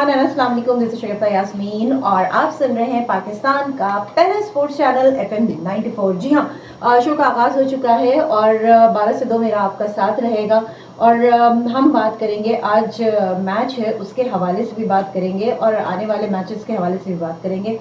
Everyone and अस्सलाम वालेकुम। This is शगुफ्ता यास्मीन और आप सुन रहे हैं पाकिस्तान का पहला स्पोर्ट्स चैनल FM 94। जी हाँ, शो का आगाज़ हो चुका है और 12 से 2 मेरा आपका साथ रहेगा और हम बात करेंगे आज मैच है उसके हवाले से भी बात करेंगे और आने वाले मैचेस के हवाले से भी बात करेंगे।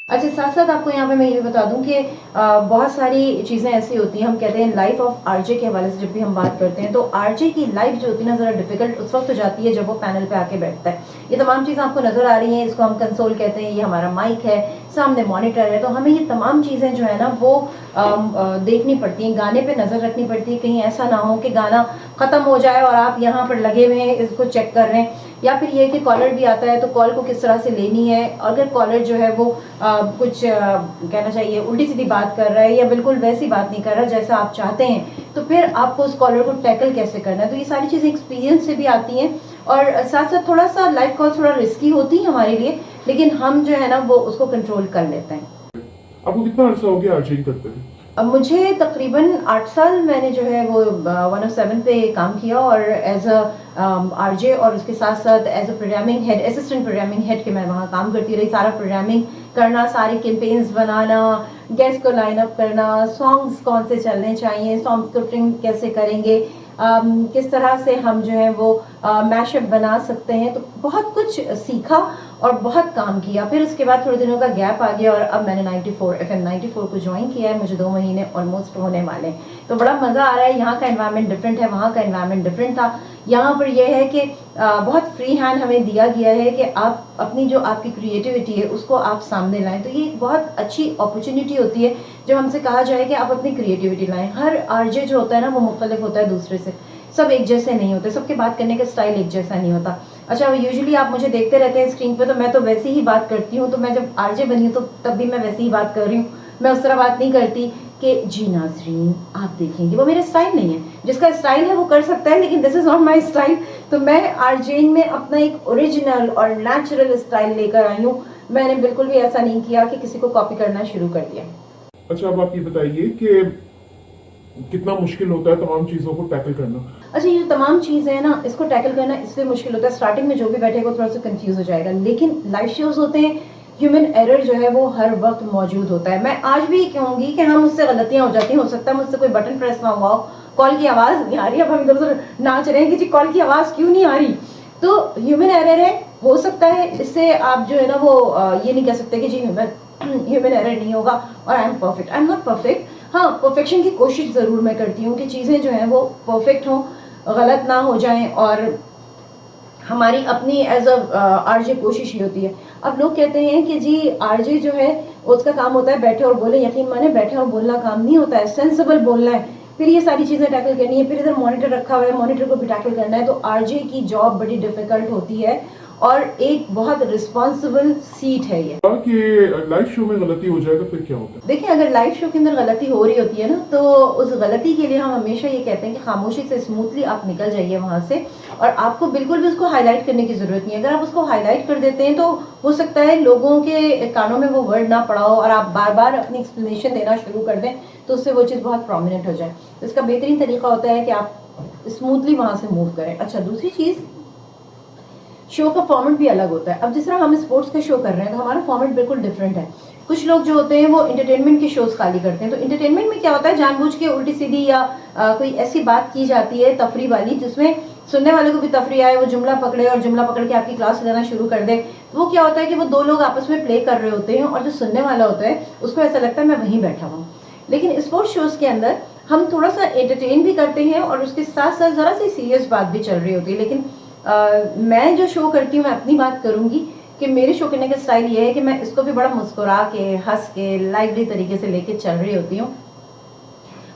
अच्छा, साथ साथ आपको यहाँ पे मैं ये बता दूं कि बहुत सारी चीज़ें ऐसी होती हैं, हम कहते हैं लाइफ ऑफ आरजे के हवाले से जब भी हम बात करते हैं तो आरजे की लाइफ जो होती है ना ज़रा डिफिकल्ट उस वक्त हो जाती है जब वो पैनल पे आके बैठता है। ये तमाम चीज़ें आपको नज़र आ रही हैं, इसको हम कंसोल कहते हैं, ये हमारा माइक है, सामने मॉनिटर है, तो हमें ये तमाम चीज़ें जो है ना वो देखनी पड़ती हैं, गाने पे नज़र रखनी पड़ती है, कहीं ऐसा ना हो कि गाना ख़त्म हो जाए और आप यहाँ पर लगे हुए हैं इसको चेक कर रहे हैं, या फिर ये कि कॉलर भी आता है तो कॉल को किस तरह से लेनी है। अगर कॉलर जो है वो कुछ कहना चाहिए उल्टी सीधी बात कर रहा है या बिल्कुल वैसी बात नहीं कर रहा जैसा आप चाहते हैं, तो फिर आपको उस कॉलर को टैकल कैसे करना है। तो ये सारी चीज़ें एक्सपीरियंस से भी आती हैं और साथ साथ थोड़ा सा लाइफ कॉल थोड़ा रिस्की होती है हमारे लिए, लेकिन हम जो है ना वो उसको कंट्रोल कर लेते हैं। आपको कितना अर्सा हो गया आर्चरी करते हुए? अब मुझे तकरीबन 8 साल मैंने जो है वो 107 पे काम किया और एज अ आरजे और उसके साथ साथ as a programming head, assistant programming head के मैं वहाँ काम करती रही। सारा प्रोग्रामिंग करना, सारे कैंपेन्स बनाना, गेस्ट को लाइन अप करना, सॉन्ग्स कौन से चलने चाहिए, सॉन्ग स्क्रिप्टिंग कैसे करेंगे, किस तरह से हम जो है वो मैशअप बना सकते हैं, तो बहुत कुछ सीखा और बहुत काम किया। फिर उसके बाद थोड़े दिनों का गैप आ गया और अब मैंने FM 94 को ज्वाइन किया है, मुझे 2 महीने ऑलमोस्ट होने वाले हैं। तो बड़ा मज़ा आ रहा है। यहाँ का एनवायरनमेंट डिफरेंट है, वहाँ का एनवायरनमेंट डिफरेंट था। यहाँ पर यह है कि बहुत फ्री हैंड हमें दिया गया है कि आप अपनी जो आपकी क्रिएटिविटी है उसको आप सामने लाएं। तो ये एक बहुत अच्छी अपॉर्चुनिटी होती है जब हमसे कहा जाए कि आप अपनी क्रिएटिविटी लाएं। हर आरजे जो होता है ना वो मुख्तलिफ होता है दूसरे से, सब एक जैसे नहीं होते, सबके बात करने का स्टाइल एक जैसा नहीं होता। अच्छा, यूजुअली आप मुझे देखते रहते हैं स्क्रीन पे, तो मैं तो वैसे ही बात करती हूँ, तो मैं जब आरजे बनी हूँ तो तब भी मैं वैसे ही बात कर रही हूँ। मैं उस तरह बात नहीं करती कि जी नाज़रीन आप देखेंगे, वो मेरा स्टाइल नहीं है। जिसका स्टाइल है वो कर सकता है, लेकिन this is not my style. तो मैं आरजेइंग में अपना एक ओरिजिनल और नेचुरल स्टाइल लेकर आई हूँ। मैंने बिल्कुल भी ऐसा नहीं किया कि किसी को कॉपी करना शुरू कर दिया। अच्छा, अब आप ये बताइए कि कितना मुश्किल होता है तमाम चीजों को टैकल करना? अच्छा, ये तमाम चीज़ें हैं ना, इसको टैकल करना इसलिए मुश्किल होता है, स्टार्टिंग में जो भी बैठेगा थोड़ा सा कंफ्यूज हो जाएगा, लेकिन लाइव शोज होते हैं, ह्यूमन एरर जो है वो हर वक्त मौजूद होता है। मैं आज भी कहूँगी कि हाँ मुझसे गलतियाँ हो जाती हैं, हो सकता है मुझसे कोई बटन प्रेस ना हुआ हो, कॉल की आवाज़ नहीं आ रही, अब हम इधर उधर नाच रहे हैं कि जी कॉल की आवाज़ क्यों नहीं आ रही, तो ह्यूमन एरर है, हो सकता है। इससे आप जो है ना वो ये नहीं कह सकते कि जी ह्यूमन एरर नहीं होगा और I am perfect. I am not perfect. हाँ, परफेक्शन की कोशिश ज़रूर मैं करती हूँ कि चीज़ें जो हैं वो परफेक्ट हों, गलत ना हो जाएं, और हमारी अपनी एज अ आरजे कोशिश ही होती है। अब लोग कहते हैं कि जी आरजे जो है उसका काम होता है बैठे और बोले, यकीन माने बैठे और बोलना काम नहीं होता है, सेंसिबल बोलना है, फिर ये सारी चीज़ें टैकल करनी है, फिर इधर मॉनिटर रखा हुआ है, मॉनिटर को भी टैकल करना है। तो आरजे की जॉब बड़ी डिफिकल्ट होती है और एक बहुत रिस्पॉन्सिबल सीट है ये। कि लाइव शो में गलती हो जाए तो फिर क्या होता है? देखिए, अगर लाइव शो के अंदर गलती हो रही होती है ना, तो उस गलती के लिए हम हमेशा ये कहते हैं कि खामोशी से स्मूथली आप निकल जाइए वहाँ से, और आपको बिल्कुल भी उसको हाईलाइट करने की ज़रूरत नहीं है। अगर आप उसको हाईलाइट कर देते हैं तो हो सकता है लोगों के कानों में वो वर्ड ना पड़ा हो और आप बार बार अपनी एक्सप्लेनेशन देना शुरू कर दें, तो उससे वो चीज़ बहुत प्रोमिनेंट हो जाए। तो इसका बेहतरीन तरीका होता है कि आप स्मूथली वहाँ से मूव करें। अच्छा, दूसरी चीज़, शो का फॉर्मेट भी अलग होता है। अब जिस तरह हम स्पोर्ट्स का शो कर रहे हैं तो हमारा फॉर्मेट बिल्कुल डिफरेंट है। कुछ लोग जो होते हैं वो इंटरटेनमेंट के शोज खाली करते हैं। तो इंटरटेनमेंट में क्या होता है, जानबूझ के उल्टी सीधी या कोई ऐसी बात की जाती है तफरी वाली जिसमें सुनने वाले को भी तफरी आए, वो जुमला पकड़े और जुमला पकड़ के आपकी क्लास लेना शुरू कर दे। तो वो क्या होता है कि वो 2 लोग आपस में प्ले कर रहे होते हैं और जो सुनने वाला होता है उसको ऐसा लगता है मैं वहीं बैठा हूँ। लेकिन स्पोर्ट्स शोज के अंदर हम थोड़ा सा एंटरटेन भी करते हैं और उसके साथ साथ ज़रा सी सीरियस बात भी चल रही होती है। लेकिन मैं जो शो करती हूँ, मैं अपनी बात करूँगी कि मेरे शो करने का स्टाइल ये है कि मैं इसको भी बड़ा मुस्कुरा के, हंस के, लाइवली तरीके से लेके चल रही होती हूँ।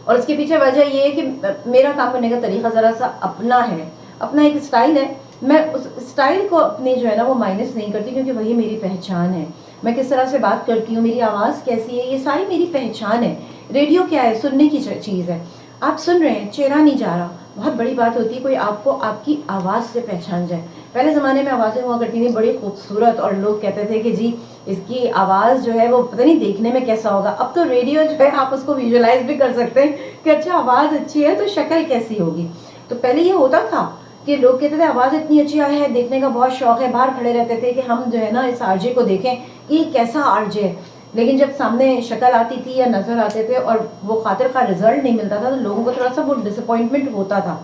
और उसके पीछे वजह ये है कि मेरा काम करने का तरीका ज़रा सा अपना है, अपना एक स्टाइल है। मैं उस स्टाइल को अपनी जो है ना वो माइनस नहीं करती, क्योंकि वही मेरी पहचान है। मैं किस तरह से बात करती हूँ, मेरी आवाज़ कैसी है, ये सारी मेरी पहचान है। रेडियो क्या है, सुनने की चीज़ है। आप सुन रहे हैं, चेहरा नहीं जा रहा। बहुत बड़ी बात होती है कोई आपको आपकी आवाज़ से पहचान जाए। पहले ज़माने में आवाज़ें हुआ करती थी बड़ी खूबसूरत और लोग कहते थे कि जी इसकी आवाज़ जो है वो पता नहीं देखने में कैसा होगा। अब तो रेडियो जो है आप उसको विजुलाइज भी कर सकते हैं कि अच्छा आवाज़ अच्छी है तो शक्ल कैसी होगी। तो पहले ये होता था कि लोग कहते थे आवाज़ इतनी अच्छी आई है, देखने का बहुत शौक है, बाहर खड़े रहते थे कि हम जो है ना इस आरजे को देखें कि ये कैसा आरजे है। लेकिन जब सामने शक्ल आती थी या नज़र आते थे और वो खातिर का रिजल्ट नहीं मिलता था तो लोगों को थोड़ा सा वो डिसअपॉइंटमेंट होता था।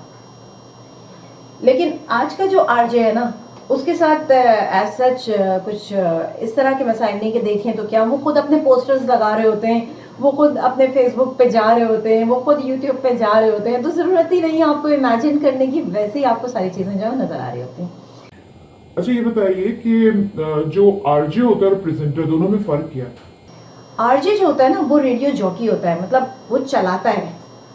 लेकिन आज का जो आरजे है ना उसके साथ एज सच कुछ इस तरह के मसाइल नहीं कि देखें तो क्या, वो खुद अपने पोस्टर्स लगा रहे होते हैं, वो खुद अपने फेसबुक पे जा रहे होते हैं, वो खुद यूट्यूब पे जा रहे होते हैं, तो ज़रूरत ही नहीं है आपको इमेजिन करने की, वैसे ही आपको सारी चीज़ें जो है नज़र आ रही होती हैं। अच्छा ये बताइए कि जो आरजे होता है और प्रेजेंटर दोनों में फर्क क्या है? आरजे जो होता है ना वो रेडियो जॉकी होता है, मतलब वो चलाता है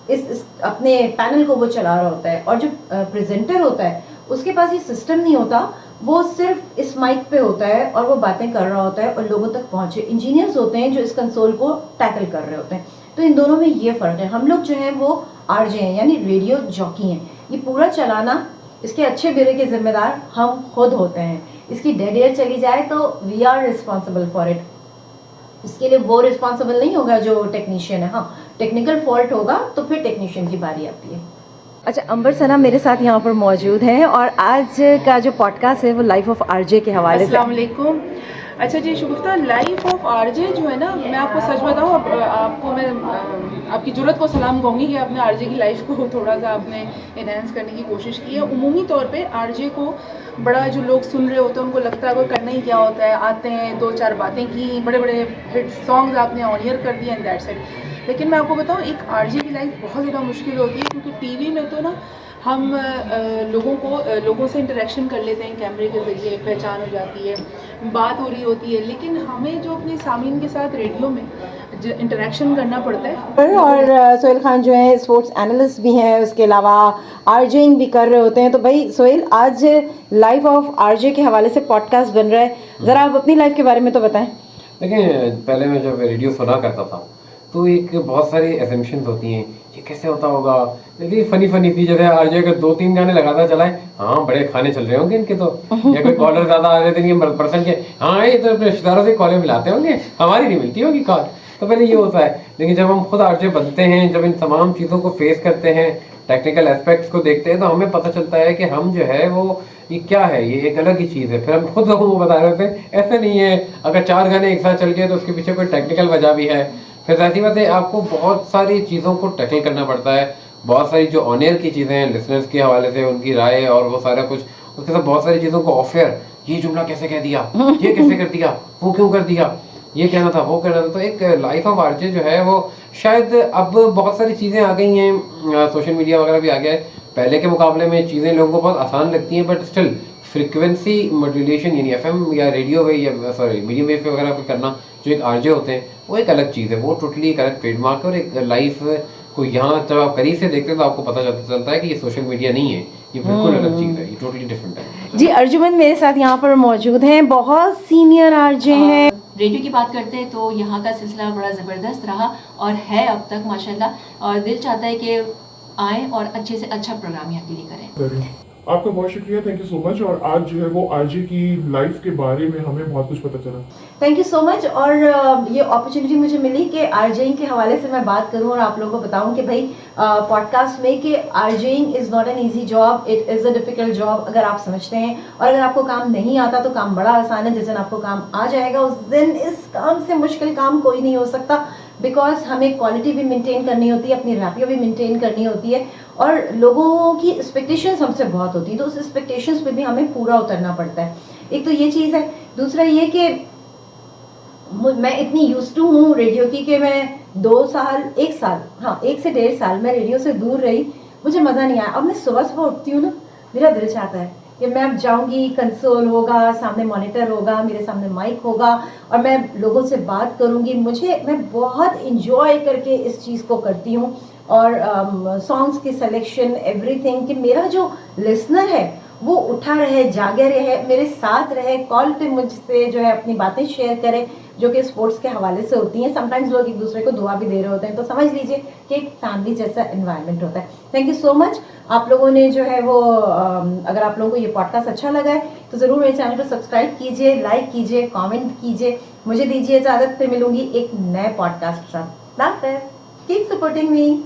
इस अपने पैनल को, वो चला रहा होता है। और जो प्रेजेंटर होता है उसके पास ये सिस्टम नहीं होता, वो सिर्फ इस माइक पे होता है और वो बातें कर रहा होता है और लोगों तक पहुंचे। इंजीनियर्स होते हैं जो इस कंसोल को टैकल कर रहे होते हैं। तो इन दोनों में ये फ़र्क है। हम लोग जो हैं वो आरजे हैं यानी रेडियो जॉकी हैं। ये पूरा चलाना, इसके अच्छे बुरे के जिम्मेदार हम खुद होते हैं। इसकी डेड एयर चली जाए तो we are responsible for it. इसके लिए वो रिस्पॉन्सिबल नहीं होगा जो टेक्नीशियन है। हाँ, टेक्निकल फॉल्ट होगा तो फिर टेक्नीशियन की बारी आती है। अच्छा, अंबर सना मेरे साथ यहाँ पर मौजूद हैं और आज का जो पॉडकास्ट है वो लाइफ ऑफ आरजे के हवाले से। अस्सलाम वालेकुम। अच्छा जी शुगुफ्ता, लाइफ ऑफ आरजे जो है ना, मैं आपको सच बताऊँ, आपको मैं आपकी ज़रूरत को सलाम कहूँगी कि आपने आरजे की लाइफ को थोड़ा सा आपने इनहेंस करने की कोशिश की है। उमूमी तौर पे आरजे को बड़ा, जो लोग सुन रहे होते हैं उनको लगता है वो करना ही क्या होता है, आते हैं दो चार बातें की, बड़े बड़े हिट सॉन्ग्स आपने ऑन ईयर कर दिए एंड दैट्स इट। लेकिन मैं आपको बताऊँ, एक आरजे की लाइफ बहुत ज़्यादा मुश्किल होती है, क्योंकि टीवी में तो ना हम लोगों से इंटरेक्शन कर लेते हैं, कैमरे के ज़रिए पहचान हो जाती है, बात हो रही होती है, लेकिन हमें जो अपने सामीन के साथ रेडियो में इंटरेक्शन करना पड़ता है। और सोहेल खान जो है स्पोर्ट्स एनालिस्ट भी हैं, उसके अलावा आरजेइंग भी कर रहे होते हैं। तो भाई सोहेल, आज लाइफ ऑफ आरजे के हवाले से पॉडकास्ट बन रहा है, ज़रा आप अपनी लाइफ के बारे में तो बताएं। देखिए, पहले मैं जब रेडियो सुना करता था तो एक बहुत सारी एजम्पशंस होती हैं, ये कैसे होता होगा, यदि फनी सी, जैसे आरजे का 2-3 गाने लगाता चलाए, हाँ बड़े खाने चल रहे होंगे इनके तो, या कोई कॉलर ज़्यादा आ रहे थे पर्सन के, हाँ ये तो अपने रिश्तेदारों से कॉलें मिलाते होंगे, हमारी नहीं मिलती होगी कॉल। तो पहले ये होता है। लेकिन जब हम खुद आरजे बनते हैं, जब इन तमाम चीज़ों को फेस करते हैं, टेक्निकल एस्पेक्ट्स को देखते हैं, तो हमें पता चलता है कि हम जो है वो ये क्या है, ये एक अलग ही चीज़ है। फिर हम खुद लोगों को बता रहे होते हैं ऐसे नहीं है, अगर 4 गाने एक साथ चल गए तो उसके पीछे कोई टेक्निकल वजह भी है। फिर ऐसी बात है, आपको बहुत सारी चीज़ों को टैकल करना पड़ता है, बहुत सारी जो ऑन एयर की चीज़ें हैं, लिसनर्स के हवाले से उनकी राय और वो सारा कुछ, उसके साथ बहुत सारी चीज़ों को ऑफ एयर, ये जुमला कैसे कह दिया, ये कैसे कर दिया, वो क्यों कर दिया, ये कहना था वो कहना था। तो एक लाइफ ऑफ आरजे जो है वो शायद, अब बहुत सारी चीज़ें आ गई हैं, सोशल मीडिया वगैरह भी आ गया है, पहले के मुकाबले में चीज़ें लोगों को बहुत आसान लगती हैं, बट स्टिल फ्रिक्वेंसी मॉड्यूलेशन यानी एफएम या रेडियो वे या सॉरी मीडियम वेव पे वगैरह पे करना, जो एक आरजे होते हैं वो एक अलग चीज़ है, वो टोटली एक अलग ट्रेडमार्क है। और एक लाइफ को यहाँ जब आप करीब से देखते हैं तो आपको पता चलता है कि ये सोशल मीडिया नहीं है, ये बिल्कुल अलग चीज़ है, ये टोटली डिफरेंट है। जी, अर्जुमन मेरे साथ यहाँ पर मौजूद हैं, बहुत सीनियर आरजे हैं। रेडियो की बात करते हैं तो यहाँ का सिलसिला बड़ा ज़बरदस्त रहा और है अब तक माशाल्लाह, और दिल चाहता है कि आएँ और अच्छे से अच्छा प्रोग्राम यहाँ के लिए करें। आपका बहुत शुक्रिया, थैंक यू सो मच। और आज जो है वो आरजे की लाइफ के बारे में हमें बहुत कुछ पता चला। Thank you so much. और ये अपॉर्चुनिटी मुझे मिली कि आरजेइंग के हवाले से मैं बात करूं और आप लोगों को बताऊं कि भाई पॉडकास्ट में कि RJing is not an easy job, it is a difficult job अगर आप समझते हैं। और अगर आपको काम नहीं आता तो काम बड़ा आसान है, जिस दिन आपको काम आ जाएगा उस दिन इस काम से मुश्किल काम कोई नहीं हो सकता, बिकॉज हमें क्वालिटी भी मेंटेन करनी होती है, अपनी रैपियो भी मेंटेन करनी होती है और लोगों की एक्सपेक्टेशंस हमसे बहुत होती है, तो उस एक्सपेक्टेशंस पे भी हमें पूरा उतरना पड़ता है। एक तो ये चीज़ है। दूसरा ये कि मैं इतनी यूज्ड टू हूँ रेडियो की कि मैं 1 साल 1 से 1.5 साल मैं रेडियो से दूर रही, मुझे मज़ा नहीं आया। अब मैं सुबह उठती हूँ ना, मेरा दिल चाहता है कि मैं अब जाऊंगी, कंसोल होगा, सामने मॉनिटर होगा, मेरे सामने माइक होगा और मैं लोगों से बात करूंगी। मैं बहुत इंजॉय करके इस चीज़ को करती हूँ। और सॉन्ग्स की सिलेक्शन, एवरीथिंग, कि मेरा जो लिसनर है वो उठा रहे, जागे रहे, मेरे साथ रहे, कॉल पे मुझसे जो है अपनी बातें शेयर करे जो कि स्पोर्ट्स के हवाले से होती हैं। समटाइम्स लोग एक दूसरे को दुआ भी दे रहे होते हैं, तो समझ लीजिए कि एक फैमिली जैसा एनवायरनमेंट होता है। Thank you so much. आप लोगों ने जो है वो अगर आप लोगों को ये पॉडकास्ट अच्छा लगा है तो ज़रूर मेरे चैनल को सब्सक्राइब कीजिए, लाइक कीजिए, कमेंट कीजिए। मुझे दीजिए इजाज़त, फिर मिलूंगी एक नए पॉडकास्ट के साथ। Keep supporting me.